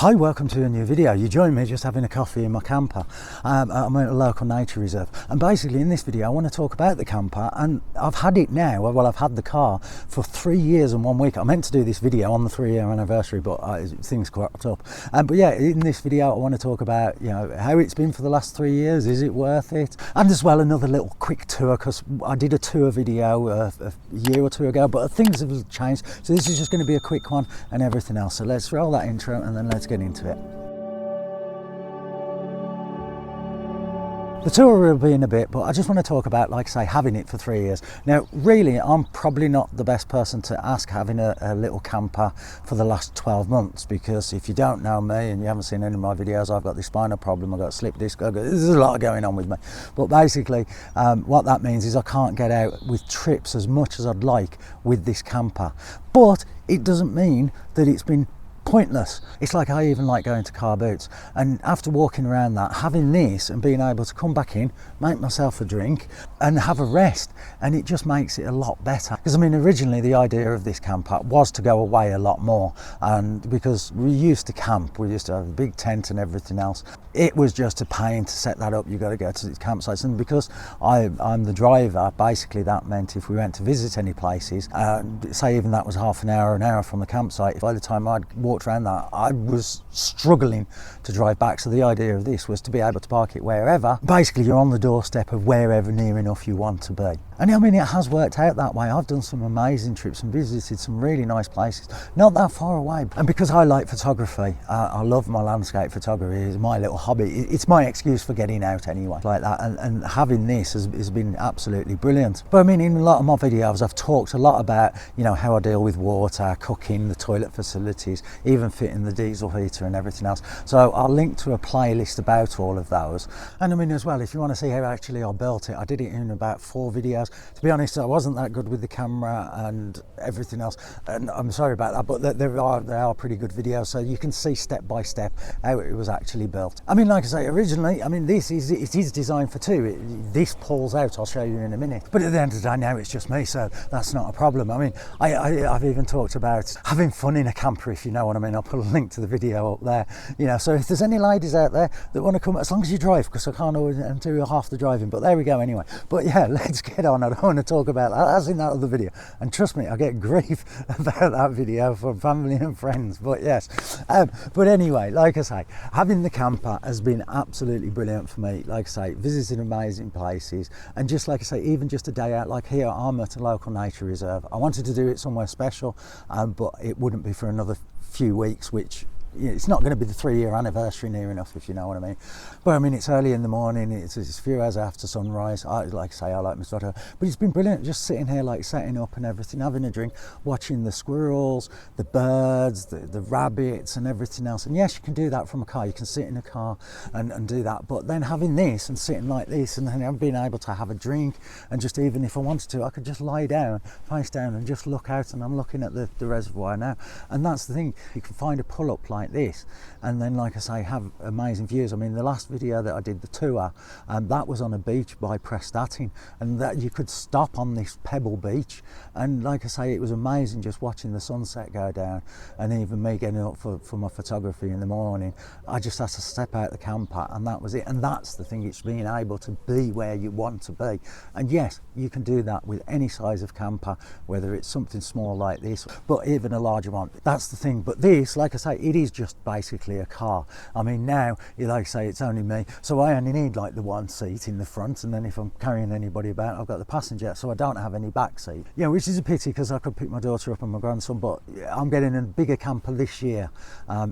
Hi, welcome to a new video. You join me just having a coffee in my camper. I'm at a local nature reserve, and basically in this video I want to talk about the camper. And I've had it now, well, I've had the car for 3 years and 1 week. I meant to do this video on the 3-year anniversary, but things cropped up. But yeah, in this video I want to talk about, you know, how it's been for the last 3 years. Is it worth it? And as well, another little quick tour, because I did a tour video a year or two ago, but things have changed, so this is just going to be a quick one and everything else. So let's roll that intro and then let's get into it. The tour will be in a bit, but I just want to talk about, like I say, having it for 3 years. Now, really, I'm probably not the best person to ask having a little camper for the last 12 months, because if you don't know me and you haven't seen any of my videos, I've got this spinal problem, I've got a slip disc, there's a lot going on with me. But basically, what that means is I can't get out with trips as much as I'd like with this camper. But it doesn't mean that it's been pointless. It's like I even like going to car boots, and after walking around that, having this and being able to come back in, make myself a drink and have a rest, and it just makes it a lot better. Because I mean, originally the idea of this camper was to go away a lot more, and because we used to camp, we used to have a big tent and everything else, it was just a pain to set that up. You got to go to the campsites, and because I'm the driver, basically that meant if we went to visit any places, say even that was half an hour from the campsite, by the time I'd walked around that, I was struggling to drive back. So the idea of this was to be able to park it wherever. Basically, you're on the doorstep of wherever near enough you want to be. And I mean, it has worked out that way. I've done some amazing trips and visited some really nice places, not that far away. And because I like photography, I love my landscape photography. It's my little hobby. It's my excuse for getting out anyway, like that. And having this has been absolutely brilliant. But I mean, in a lot of my videos, I've talked a lot about, you know, how I deal with water, cooking, the toilet facilities, even fitting the diesel heater and everything else. So I'll link to a playlist about all of those. And I mean, as well, if you want to see how actually I built it, I did it in about 4 videos. To be honest, I wasn't that good with the camera and everything else, and I'm sorry about that, but they are pretty good videos, so you can see step by step how it was actually built. I mean, like I say, originally, I mean, it is designed for 2. This pulls out, I'll show you in a minute. But at the end of the day, now it's just me, so that's not a problem. I mean, I've even talked about having fun in a camper, if you know what I mean. I'll put a link to the video up there. You know, so if there's any ladies out there that want to come, as long as you drive, because I can't always do half the driving, but there we go anyway. But yeah, let's get on. I don't want to talk about that, as in that other video, and trust me, I get grief about that video from family and friends, but yes. But anyway, like I say, having the camper has been absolutely brilliant for me. Like I say, visiting amazing places, and just like I say, even just a day out, like here I'm at a local nature reserve. I wanted to do it somewhere special, but it wouldn't be for another few weeks, which, you know, it's not going to be the 3-year anniversary near enough, if you know what I mean. But I mean, it's early in the morning, it's a few hours after sunrise. Like I say, I like my daughter, but it's been brilliant just sitting here, like setting up and everything, having a drink, watching the squirrels, the birds, the rabbits and everything else. And yes, you can do that from a car, you can sit in a car and do that, but then having this and sitting like this, and then being able to have a drink, and just, even if I wanted to, I could just lie down, face down, and just look out, and I'm looking at the reservoir now. And that's the thing, you can find a pull-up like this, and then, like I say, have amazing views. I mean, the last video that I did, the tour, that was on a beach by Prestatyn, and that you could stop on this pebble beach, and like I say, it was amazing just watching the sunset go down, and even me getting up for my photography in the morning. I just had to step out the camper, and that was it. And that's the thing, it's being able to be where you want to be. And yes, you can do that with any size of camper, whether it's something small like this, but even a larger one. That's the thing. But this, like I say, it is just basically a car. I mean, now, like I say, it's only me, so I only need like the 1 seat in the front, and then if I'm carrying anybody about, I've got the passenger, so I don't have any back seat. Yeah, which is a pity, because I could pick my daughter up and my grandson. But I'm getting a bigger camper this year,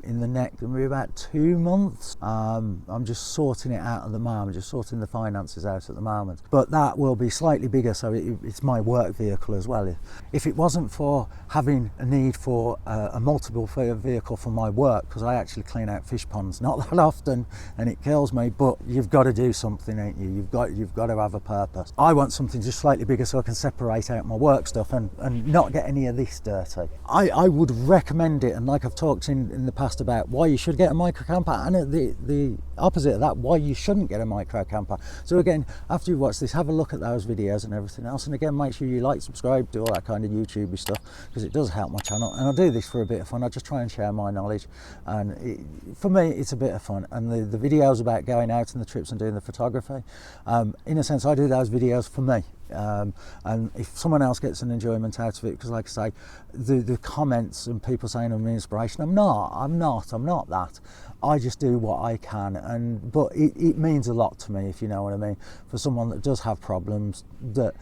in the next, maybe about 2 months. I'm just sorting it out at the moment, just sorting the finances out at the moment. But that will be slightly bigger, so it's my work vehicle as well. If it wasn't for having a need for a multiple vehicle for my work, because I actually clean out fish ponds not that often, and it kills me, but you've got to do something, ain't you? You've got to have a purpose. I want something just slightly bigger so I can separate out my work stuff and not get any of this dirty. I would recommend it, and like I've talked in the past about why you should get a micro camper, and the opposite of that, why you shouldn't get a micro camper. So again, after you watch this, have a look at those videos and everything else, and again, make sure you like, subscribe, do all that kind of YouTubey stuff, because it does help my channel. And I do this for a bit of fun. I just try and share my knowledge, and for me it's a bit of fun. And the videos about going out on the trips and doing the photography, in a sense I do those videos for me. And if someone else gets an enjoyment out of it, because like I say, the comments and people saying I'm an inspiration, I'm not that. I just do what I can, but it means a lot to me, if you know what I mean, for someone that does have problems, that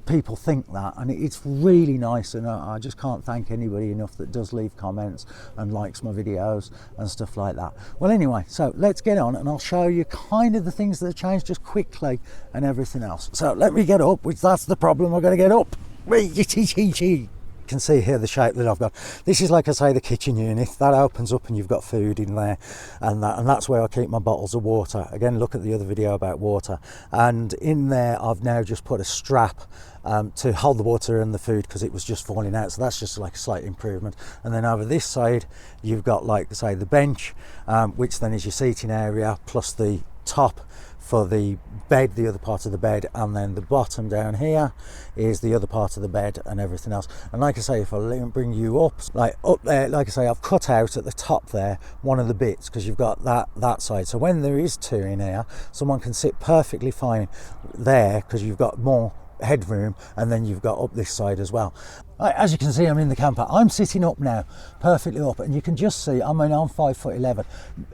people think that, and it's really nice, and I just can't thank anybody enough that does leave comments and likes my videos and stuff like that. Well anyway, so let's get on and I'll show you kind of the things that have changed just quickly and everything else. So let me get up, which that's the problem, I've got to get up. You can see here the shape that I've got. This is, like I say, the kitchen unit that opens up and you've got food in there, and that's where I keep my bottles of water. Again, look at the other video about water, and in there I've now just put a strap to hold the water and the food, because it was just falling out, so that's just like a slight improvement. And then over this side you've got, like say, the bench, which then is your seating area, plus the top for the bed, the other part of the bed, and then the bottom down here is the other part of the bed and everything else. And like I say, if I bring you up there, like I say, I've cut out at the top there one of the bits, because you've got that side, so when there is two in here, someone can sit perfectly fine there, because you've got more headroom, and then you've got up this side as well. As you can see, I'm in the camper. I'm sitting up now, perfectly up, and you can just see, I'm 5'11".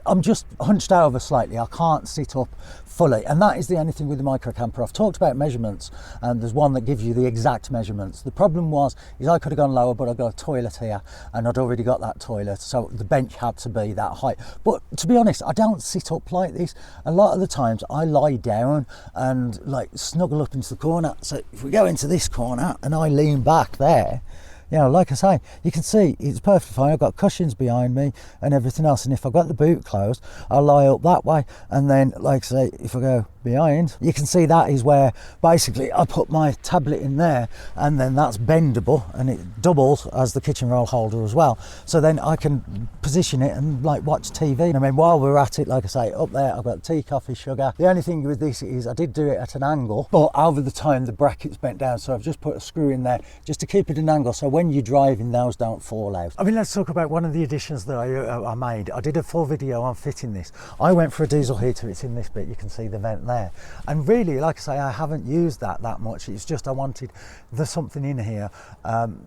I'm just hunched over slightly. I can't sit up fully, and that is the only thing with the micro camper. I've talked about measurements, and there's one that gives you the exact measurements. The problem is I could have gone lower, but I've got a toilet here, and I'd already got that toilet, so the bench had to be that height. But to be honest, I don't sit up like this. A lot of the times I lie down and like snuggle up into the corner. So if we go into this corner and I lean back there, you know, like I say, you can see it's perfectly fine. I've got cushions behind me and everything else, and if I've got the boot closed, I'll lie up that way, and then, like I say, if I go behind, you can see that is where basically I put my tablet in there, and then that's bendable and it doubles as the kitchen roll holder as well, so then I can position it and like watch TV. I mean, while we're at it, like I say, up there I've got tea, coffee, sugar. The only thing with this is I did do it at an angle, but over the time the bracket's bent down, so I've just put a screw in there just to keep it at an angle, so when you're driving, those don't fall out. I mean, let's talk about one of the additions that I made. I did a full video on fitting this. I went for a diesel heater. It's in this bit, you can see the vent there, and really, like I say, I haven't used that much. It's just I wanted there's something in here,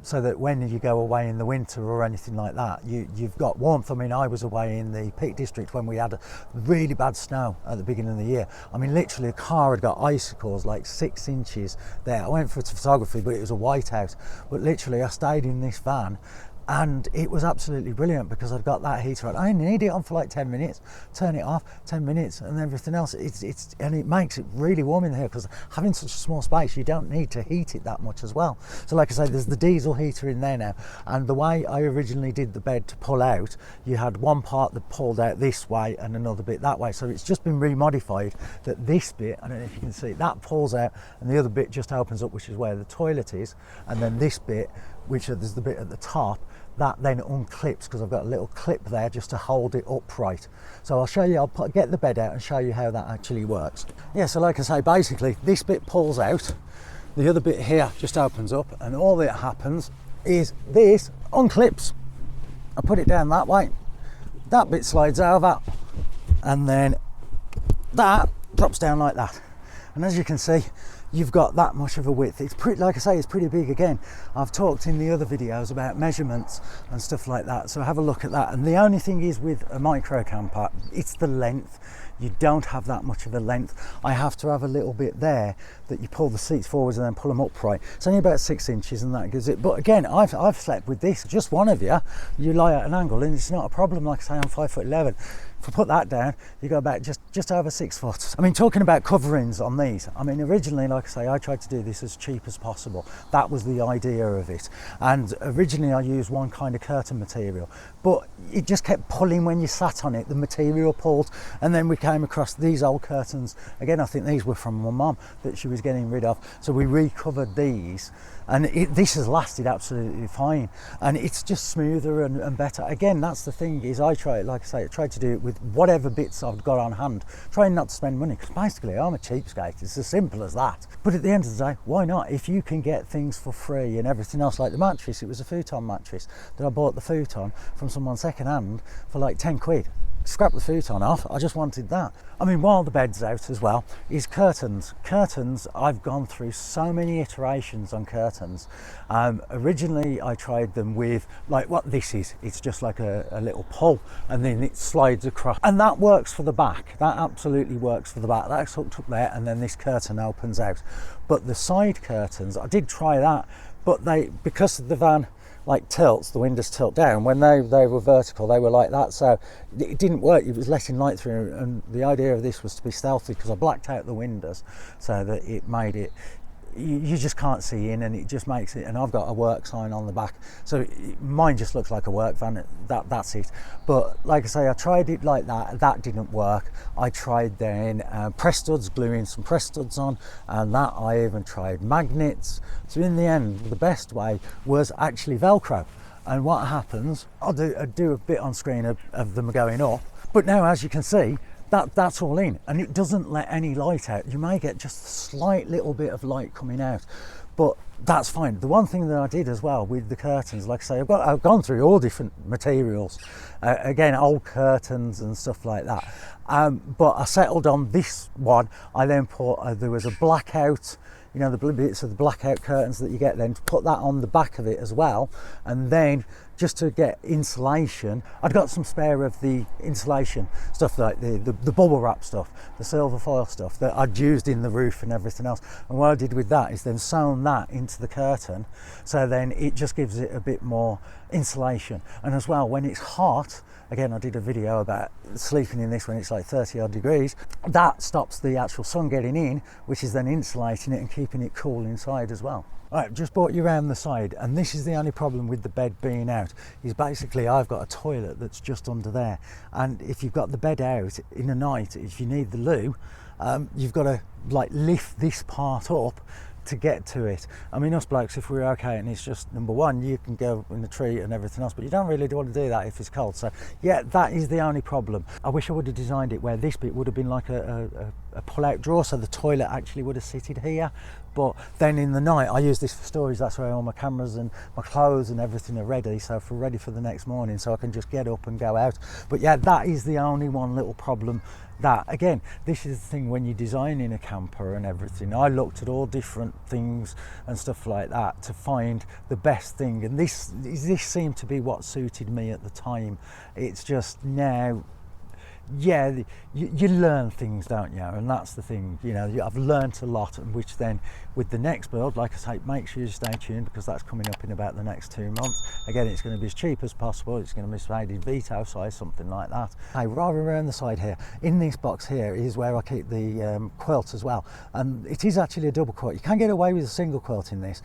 so that when you go away in the winter or anything like that, you've got warmth. I mean, I was away in the Peak District when we had a really bad snow at the beginning of the year. I mean, literally a car had got icicles like 6 inches there. I went for photography, but it was a whiteout, but literally I stayed in this van, and it was absolutely brilliant because I'd got that heater on. I only need it on for like 10 minutes, turn it off, 10 minutes, and everything else. And it makes it really warm in here, because having such a small space, you don't need to heat it that much as well. So like I say, there's the diesel heater in there now, and the way I originally did the bed to pull out, you had one part that pulled out this way and another bit that way. So it's just been remodified that this bit, I don't know if you can see, that pulls out, and the other bit just opens up, which is where the toilet is, and then this bit, which is the bit at the top, that then unclips, because I've got a little clip there just to hold it upright. So I'll show you, get the bed out and show you how that actually works. Yeah, so like I say, basically this bit pulls out, the other bit here just opens up, and all that happens is this unclips. I put it down that way, that bit slides over, and then that drops down like that. And as you can see, you've got that much of a width. It's pretty, like I say, it's pretty big. Again, I've talked in the other videos about measurements and stuff like that, so have a look at that. And the only thing is with a micro camper, it's the length. You don't have that much of a length. I have to have a little bit there that you pull the seats forwards and then pull them upright. It's only about 6 inches, and that gives it. But again, I've slept with this. Just one of you lie at an angle, and it's not a problem. Like I say, I'm 5'11". If I put that down, you go back just over 6 foot. I mean, talking about coverings on these, I mean, originally, like I say, I tried to do this as cheap as possible. That was the idea of it. And originally I used one kind of curtain material, but it just kept pulling when you sat on it. The material pulled, and then we came across these old curtains. Again, I think these were from my mum that she was getting rid of. So we recovered these, and this has lasted absolutely fine, and it's just smoother and better. Again, that's the thing, is I try, like I say, I tried to do it with whatever bits I've got on hand, trying not to spend money, because basically I'm a cheapskate. It's as simple as that. But at the end of the day, why not? If you can get things for free and everything else, like the mattress, it was a futon mattress that I bought the futon from from someone second hand for like 10 quid. Scrap the futon off, I just wanted that. I mean, while the bed's out as well, is curtains. Curtains, I've gone through so many iterations on curtains. Originally, I tried them with like what this is. It's just like a little pull, and then it slides across. And that works for the back. That absolutely works for the back. That's hooked up there, and then this curtain opens out. But the side curtains, I did try that, but because the van like tilts, the windows tilt down. When they were vertical, they were like that, so it didn't work. It was letting light through, and the idea of this was to be stealthy because I blacked out the windows so that it made it, you just can't see in, and it just makes it. And I've got a work sign on the back, so mine just looks like a work van. That's it. But like I say, I tried it like that didn't work. I tried then press studs, gluing some press studs on, and that I even tried magnets. So in the end, the best way was actually Velcro. And what happens, I'll do a bit on screen of them going up, but now as you can see, that's all in, and it doesn't let any light out. You may get just a slight little bit of light coming out, but that's fine. The one thing that I did as well with the curtains, like I say, I've gone through all different materials, again, old curtains and stuff like that, but I settled on this one. I then put, there was a blackout, you know, the bits of the blackout curtains that you get, then to put that on the back of it as well. And then just to get insulation, I'd got some spare of the insulation stuff, like the bubble wrap stuff, the silver foil stuff that I'd used in the roof and everything else. And what I did with that is then sewn that into the curtain, so then it just gives it a bit more insulation. And as well, when it's hot, again, I did a video about sleeping in this when it's like 30 odd degrees. That stops the actual sun getting in, which is then insulating it and keeping it cool inside as well. All right, just brought you around the side, and this is the only problem with the bed being out, is basically I've got a toilet that's just under there. And if you've got the bed out in the night, if you need the loo, you've got to like lift this part up to get to it. I mean, us blokes, if we're okay and it's just, number one, you can go in the tree and everything else, but you don't really want to do that if it's cold. So yeah, that is the only problem. I wish I would have designed it where this bit would have been like a pull-out drawer, so the toilet actually would have sitted here. But then in the night, I use this for storage. That's where all my cameras and my clothes and everything are ready, so for ready for the next morning, so I can just get up and go out. But yeah, that is the only one little problem. That again, this is the thing when you're designing a camper and everything. I looked at all different things and stuff like that to find the best thing, and this seemed to be what suited me at the time. It's just now, yeah, you learn things, don't you? And that's the thing, you know, I've learnt a lot, and which then with the next build, like I say, make sure you stay tuned, because that's coming up in about the next 2 months. Again, it's going to be as cheap as possible. It's going to be made in Vito size, something like that. Hey, rather around the side here, in this box here is where I keep the quilt as well, and it is actually a double quilt. You can get away with a single quilt in this,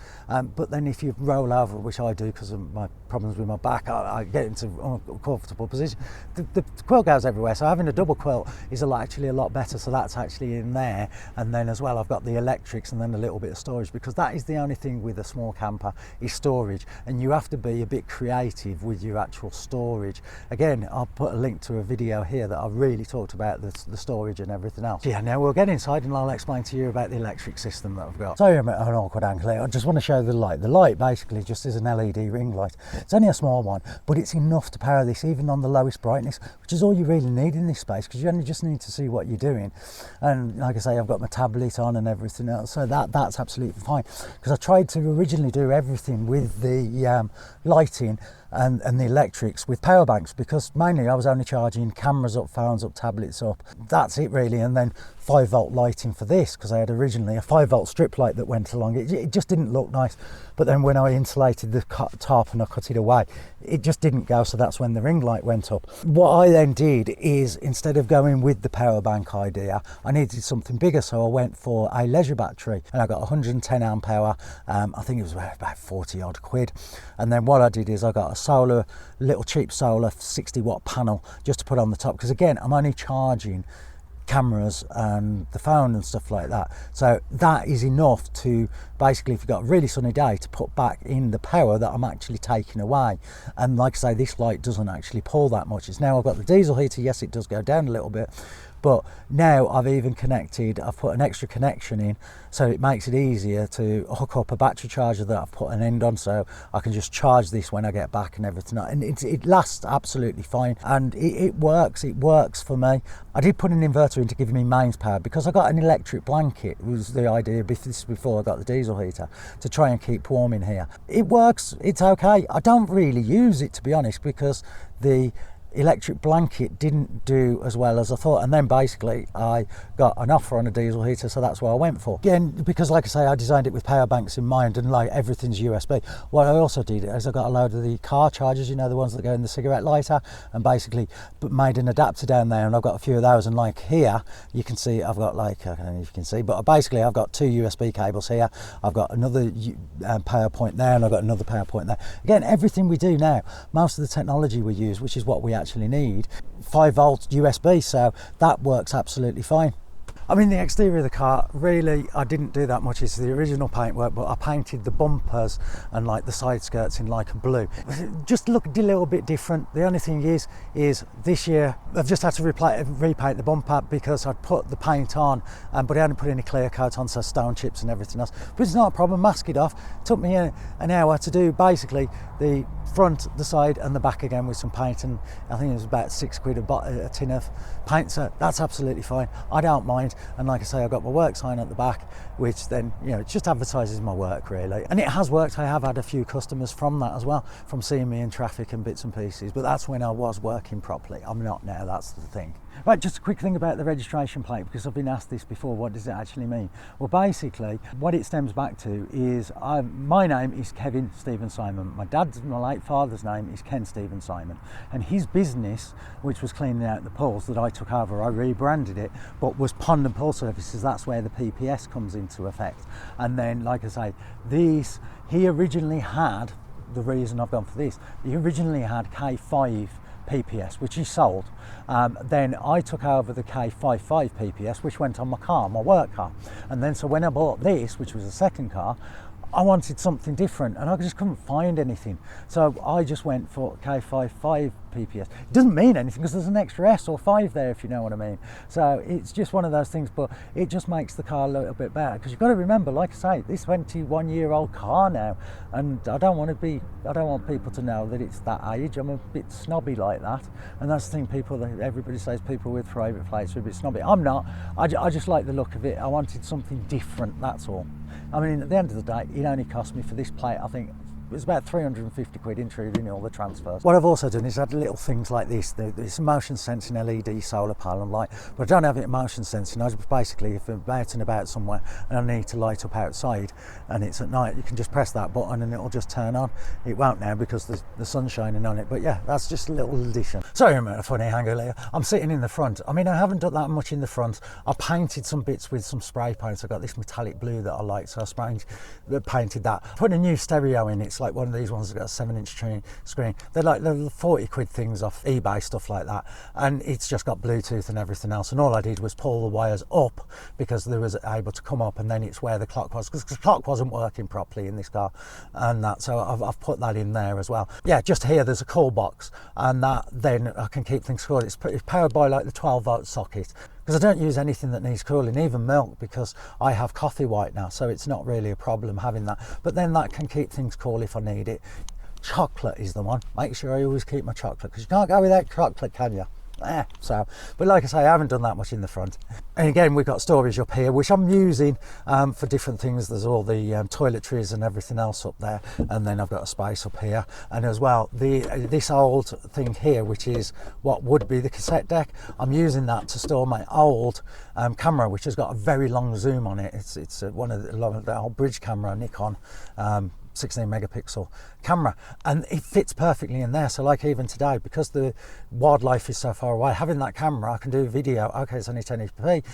but then if you roll over, which I do because of my problems with my back, I get into an uncomfortable position. The quilt goes everywhere, so having a double quilt is actually a lot better. So that's actually in there, and then as well I've got the electrics and then a little bit of storage, because that is the only thing with a small camper is storage, and you have to be a bit creative with your actual storage. Again, I'll put a link to a video here that I really talked about the storage and everything else. Yeah, now we'll get inside and I'll explain to you about the electric system that I've got. Sorry I'm at an awkward angle here. I just want to show the light. The light basically just is an LED ring light. It's only a small one, but it's enough to power this even on the lowest brightness, which is all you really need in this space, because you only just need to see what you're doing. And like I say, I've got my tablet on and everything else, so that's absolutely fine, because I tried to originally do everything with the lighting and the electrics with power banks, because mainly I was only charging cameras up, phones up, tablets up. That's it really. And then 5-volt lighting for this, because I had originally a 5-volt strip light that went along. It just didn't look nice. But then when I insulated the top and I cut it away, it just didn't go, so that's when the ring light went up. What I then did is, instead of going with the power bank idea, I needed something bigger, so I went for a leisure battery, and I got 110 amp hour. I think it was about 40 odd quid. And then what I did is I got a solar, little cheap solar 60 watt panel just to put on the top, because again, I'm only charging cameras and the phone and stuff like that, so that is enough to basically, if you've got a really sunny day, to put back in the power that I'm actually taking away. And like I say, this light doesn't actually pull that much. It's now I've got the diesel heater. Yes, it does go down a little bit, But now I've even I've put an extra connection in, so it makes it easier to hook up a battery charger that I've put an end on, so I can just charge this when I get back and everything. And it lasts absolutely fine, and it works for me. I did put an inverter in to give me mains power because I got an electric blanket. It was the idea, this is before I got the diesel heater, to try and keep warm in here. It works, it's okay. I don't really use it, to be honest, because the electric blanket didn't do as well as I thought, and then basically I got an offer on a diesel heater, so that's what I went for. Again, because like I say, I designed it with power banks in mind, and like everything's USB. What I also did is I got a load of the car chargers, you know, the ones that go in the cigarette lighter, and basically made an adapter down there, and I've got a few of those. And like here you can see I've got, like, I don't know if you can see, but basically I've got 2 USB cables here, I've got another power point there, and I've got another power point there. Again, everything we do now, most of the technology we use, which is what we actually need, 5-volt USB, so that works absolutely fine. I mean, the exterior of the car, really, I didn't do that much. It's the original paintwork, but I painted the bumpers and like the side skirts in like a blue. Just looked a little bit different. The only thing is this year I've just had to repaint the bumper because I'd put the paint on, but I hadn't put any clear coat on, so stone chips and everything else. But it's not a problem, mask it off. It took me an hour to do basically the front, the side and the back again with some paint, and I think it was about £6 a tin of paint, so that's absolutely fine. I don't mind. And like I say, I've got my work sign at the back, which then, you know, it just advertises my work really. And it has worked. I have had a few customers from that as well, from seeing me in traffic and bits and pieces, but that's when I was working properly. I'm not now, that's the thing. Right, just a quick thing about the registration plate, because I've been asked this before, what does it actually mean? Well, basically, what it stems back to is my name is Kevin Stephen Simon. My late father's name is Ken Stephen Simon, and his business, which was cleaning out the pools that I took over, I rebranded it, but was Pond and Pool Services. That's where the PPS comes into effect. And then, like I say, he originally had, the reason I've gone for this, he originally had K5 PPS, which he sold. Then I took over the K55 PPS, which went on my car, my work car. And then so when I bought this, which was the second car, I wanted something different and I just couldn't find anything. So I just went for K55 PPS. It doesn't mean anything because there's an extra S or 5 there, if you know what I mean. So it's just one of those things, but it just makes the car a little bit better, because you've got to remember, like I say, this 21-year-old car now, and I don't want people to know that it's that age. I'm a bit snobby like that, and that's the thing, everybody says people with private plates are a bit snobby. I'm not. I just like the look of it. I wanted something different, that's all. I mean, at the end of the day, it only cost me for this plate, I think, it was about 350 quid, including all the transfers. What I've also done is add little things like this motion sensing LED solar panel light, but I don't have it motion sensing. I just basically, if I'm out and about somewhere and I need to light up outside and it's at night, you can just press that button and it'll just turn on. It won't now because the sun's shining on it, but yeah, that's just a little addition. Sorry about a funny angle here. I'm sitting in the front. I mean, I haven't done that much in the front. I painted some bits with some spray paint. I got this metallic blue that I like, so I painted that. Put a new stereo in. It's like one of these ones that's got a 7-inch screen. They're like the 40 quid things off eBay, stuff like that, and it's just got Bluetooth and everything else. And all I did was pull the wires up because they was able to come up, and then it's where the clock was, because the clock wasn't working properly in this car, and that, so I've put that in there as well. Yeah, just here there's a coolbox, and that then I can keep things cool. It's powered by like the 12-volt socket, because I don't use anything that needs cooling, even milk, because I have coffee white now, so it's not really a problem having that. But then that can keep things cool if I need it. Chocolate is the one. Make sure I always keep my chocolate, because you can't go without chocolate, can you? So, but like I say, I haven't done that much in the front. And again, we've got storage up here, which I'm using for different things. There's all the toiletries and everything else up there, and then I've got a space up here, and as well this old thing here, which is what would be the cassette deck. I'm using that to store my old camera, which has got a very long zoom on it. It's one of the old bridge camera, Nikon 16 megapixel camera, and it fits perfectly in there. So like even today, because the wildlife is so far away, having that camera, I can do video. Okay, it's only 1080p,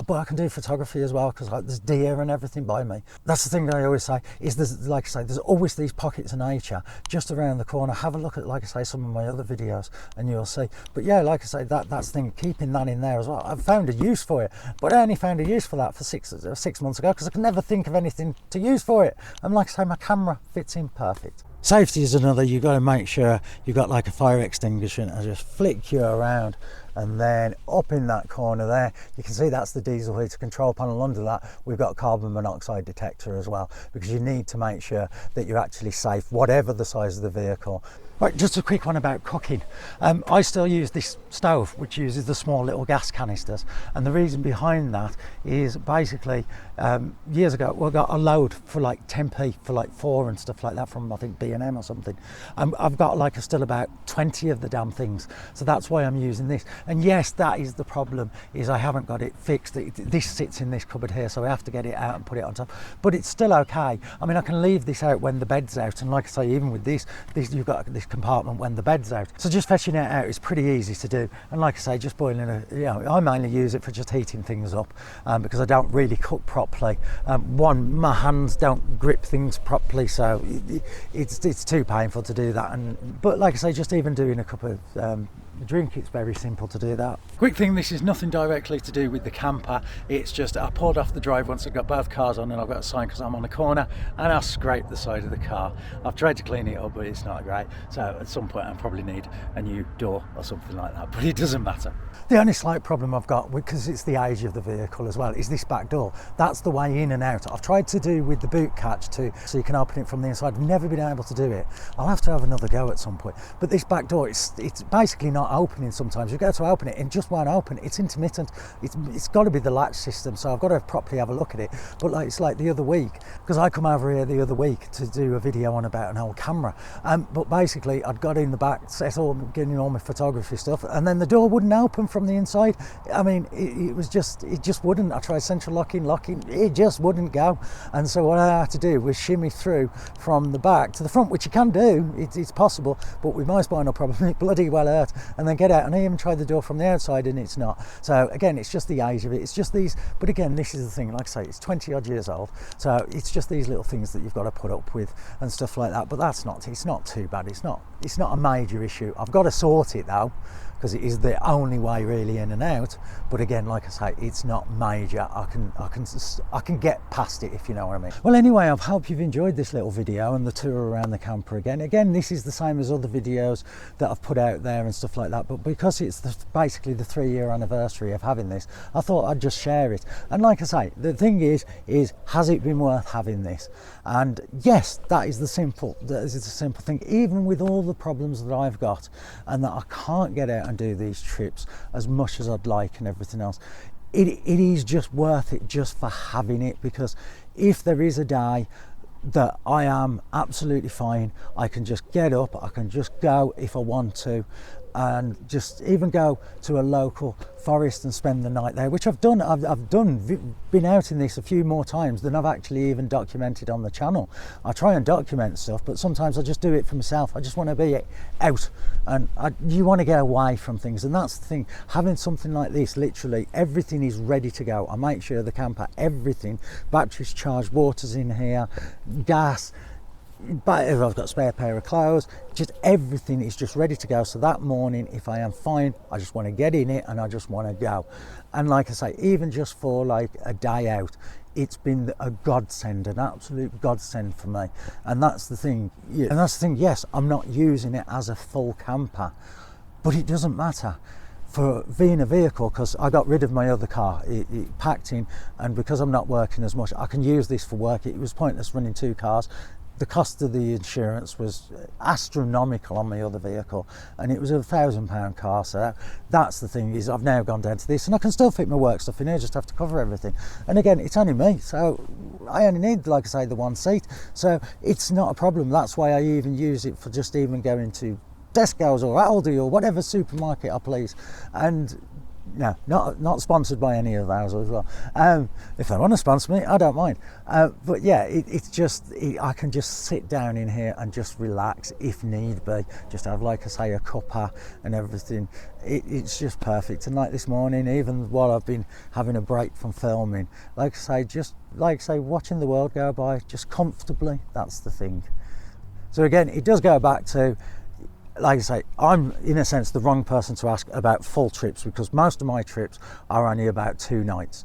but I can do photography as well, because like there's deer and everything by me. That's the thing that I always say, is there's, like I say, there's always these pockets of nature just around the corner. Have a look at, like I say, some of my other videos and you'll see. But yeah, like I say, that's the thing, keeping that in there as well. I've found a use for it, but I only found a use for that for six months ago, because I could never think of anything to use for it. And like I say, my camera fits in perfect. Safety is another. You've got to make sure you've got like a fire extinguisher and just flick you around, and then up in that corner there you can see that's the diesel heater control panel. Under that we've got a carbon monoxide detector as well, because you need to make sure that you're actually safe whatever the size of the vehicle. Right, just a quick one about cooking. I still use this stove which uses the small little gas canisters, and the reason behind that is basically years ago we got a load for like 10p for like 4 and stuff like that from I think B&M or something. I've got like still about 20 of the damn things, so that's why I'm using this. And yes, that is the problem, is I haven't got it fixed. This sits in this cupboard here, so I have to get it out and put it on top, but it's still okay. I mean, I can leave this out when the bed's out, and like I say, even with this you've got this compartment when the bed's out, so just fetching it out is pretty easy to do. And like I say, just boiling I mainly use it for just heating things up, because I don't really cook properly. My hands don't grip things properly, so it's too painful to do that. But like I say, just even doing a cup of drink, it's very simple to do that. Quick thing, this is nothing directly to do with the camper, it's just I pulled off the drive once I've got both cars on, and I've got a sign because I'm on a corner, and I scraped the side of the car. I've tried to clean it up, but it's not great, so at some point I probably need a new door or something like that, but it doesn't matter. The only slight problem I've got, because it's the age of the vehicle as well, is this back door. That's the way in and out. I've tried to do with the boot catch too, so you can open it from the inside. I've never been able to do it. I'll have to have another go at some point. But this back door, it's basically not opening sometimes. You go to open it and just won't open. It's intermittent. It's got to be the latch system, so I've got to properly have a look at it. But it's like the other week, because I come over here the other week to do a video on about an old camera. But basically I'd got in the back, getting all my photography stuff, and then the door wouldn't open from the inside. I mean, it just wouldn't. I tried central locking, it just wouldn't go. And so what I had to do was shimmy through from the back to the front, which you can do, it's possible, but with my spinal problem it bloody well hurt, and then get out. And I even tried the door from the outside and it's not. So again, it's just the age of it. It's just these, but again, this is the thing, like I say, it's 20 odd years old, so it's just these little things that you've got to put up with and stuff like that. But it's not too bad. It's not a major issue. I've got to sort it though, because it is the only way really in and out. But again, like I say, it's not major. I can get past it, if you know what I mean. Well, anyway, I hope you've enjoyed this little video and the tour around the camper again. Again, this is the same as other videos that I've put out there and stuff like that, but because it's basically the 3-year anniversary of having this, I thought I'd just share it. And like I say, the thing is has it been worth having this? And yes, that is the simple thing. Even with all the problems that I've got, and that I can't get out and do these trips as much as I'd like and everything else, it is just worth it just for having it. Because if there is a day that I am absolutely fine, I can just get up, I can just go if I want to, and just even go to a local forest and spend the night there, which I've done. I've been out in this a few more times than I've actually even documented on the channel. I try and document stuff, but sometimes I just do it for myself. I just want to be out, and you want to get away from things, and that's the thing. Having something like this, literally everything is ready to go. I make sure the camper, everything, batteries charged, water's in here, gas, but if I've got a spare pair of clothes, just everything is just ready to go. So that morning, if I am fine, I just want to get in it and I just want to go. And like I say, even just for like a day out, it's been a godsend, an absolute godsend for me. And that's the thing. And that's the thing. Yes, I'm not using it as a full camper, but it doesn't matter. For being a vehicle, because I got rid of my other car, it packed in, and because I'm not working as much, I can use this for work. It was pointless running 2 cars. The cost of the insurance was astronomical on my other vehicle, and it was £1,000 car. So that's the thing, is I've now gone down to this, and I can still fit my work stuff in here, just have to cover everything. And again, it's only me, so I only need, like I say, the 1 seat, so it's not a problem. That's why I even use it for just even going to Tesco's or Aldi or whatever supermarket I please. And no, not sponsored by any of those as well. If they want to sponsor me, I don't mind. But yeah, it's just, I can just sit down in here and just relax if need be. Just have, like I say, a cuppa and everything. It's just perfect. And like this morning, even while I've been having a break from filming, like I say, watching the world go by just comfortably. That's the thing. So again, it does go back to, like I say, I'm in a sense the wrong person to ask about full trips, because most of my trips are only about 2 nights.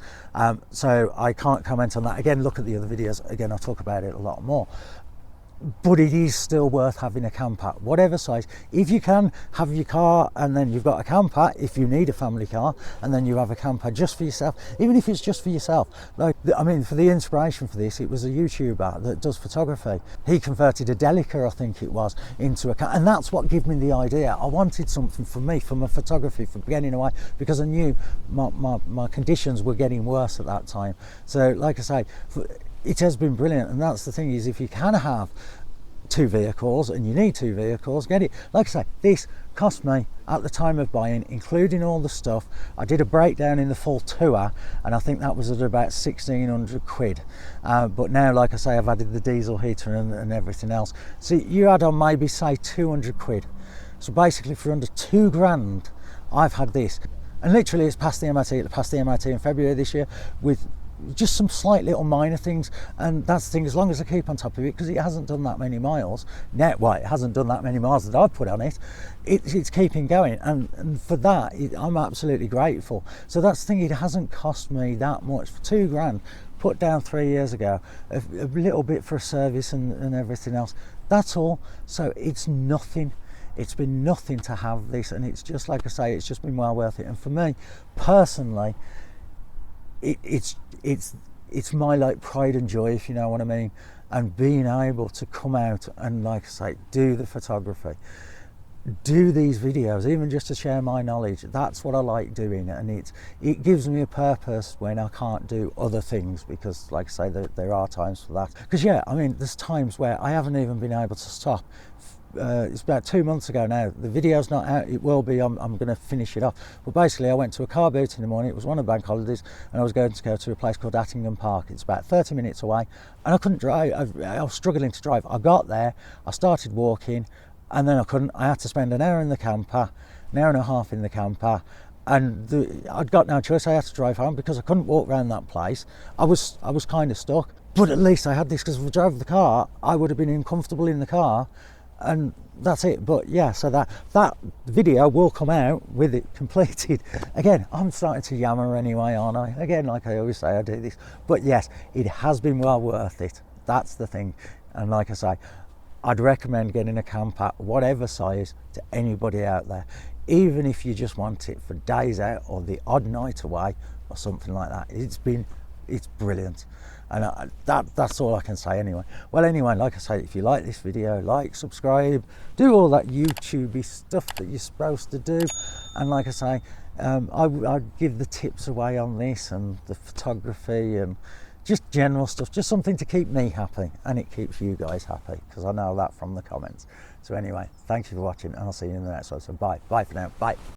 So I can't comment on that. Again, look at the other videos. Again, I'll talk about it a lot more. but it is still worth having a camper, whatever size. If you can have your car and then you've got a camper, if you need a family car, and then you have a camper just for yourself, even if it's just for yourself. Like, I mean, for the inspiration for this, it was a YouTuber that does photography. He converted a Delica, I think it was, into a camper, and that's what gave me the idea. I wanted something for me, for my photography, for getting away, because I knew my conditions were getting worse at that time. So, like I say, it has been brilliant, and that's the thing, is if you can have 2 vehicles and you need 2 vehicles, get it. Like I say, this cost me at the time of buying, including all the stuff. I did a breakdown in the full tour, and I think that was at about 1,600 quid. But now, like I say, I've added the diesel heater and everything else. So you add on maybe say 200 quid. So basically for under 2 grand, I've had this. And literally it's passed the MOT. It passed the MOT in February this year with just some slight little minor things, and that's the thing, as long as I keep on top of it, because it hasn't done that many miles now. Well, it hasn't done that many miles that I've put on it. It's keeping going, and for that I'm absolutely grateful. So that's the thing, it hasn't cost me that much. For 2 grand put down 3 years ago, a little bit for a service and everything else, that's all. So it's nothing. It's been nothing to have this, and it's just, like I say, it's just been well worth it. And for me personally, it's my like pride and joy, if you know what I mean, and being able to come out and, like I say, do the photography, do these videos, even just to share my knowledge. That's what I like doing, and it gives me a purpose when I can't do other things, because, like I say, there are times for that. Because yeah, I mean, there's times where I haven't even been able to stop. It's about 2 months ago now. The video's not out. It will be. I'm going to finish it off. But basically, I went to a car boot in the morning. It was one of the bank holidays, and I was going to go to a place called Attingham Park. It's about 30 minutes away, and I couldn't drive. I was struggling to drive. I got there, I started walking, and then I couldn't. I had to spend an hour in the camper, an hour and a half in the camper, and I'd got no choice. I had to drive home because I couldn't walk around that place. I was kind of stuck. But at least I had this, because if I drove the car, I would have been uncomfortable in the car. And that's it. But yeah, so that video will come out with it completed. Again, I'm starting to yammer anyway, aren't I? Again, like I always say, I do this. But yes, it has been well worth it. That's the thing. And like I say, I'd recommend getting a camper, whatever size, to anybody out there, even if you just want it for days out or the odd night away or something like that. It's brilliant. And that's all I can say anyway. Well, anyway, like I say, if you like this video, like, subscribe, do all that YouTubey stuff that you're supposed to do. And like I say, I'd give the tips away on this and the photography and just general stuff, just something to keep me happy, and it keeps you guys happy, because I know that from the comments. So anyway, thank you for watching, and I'll see you in the next one. So bye for now, bye.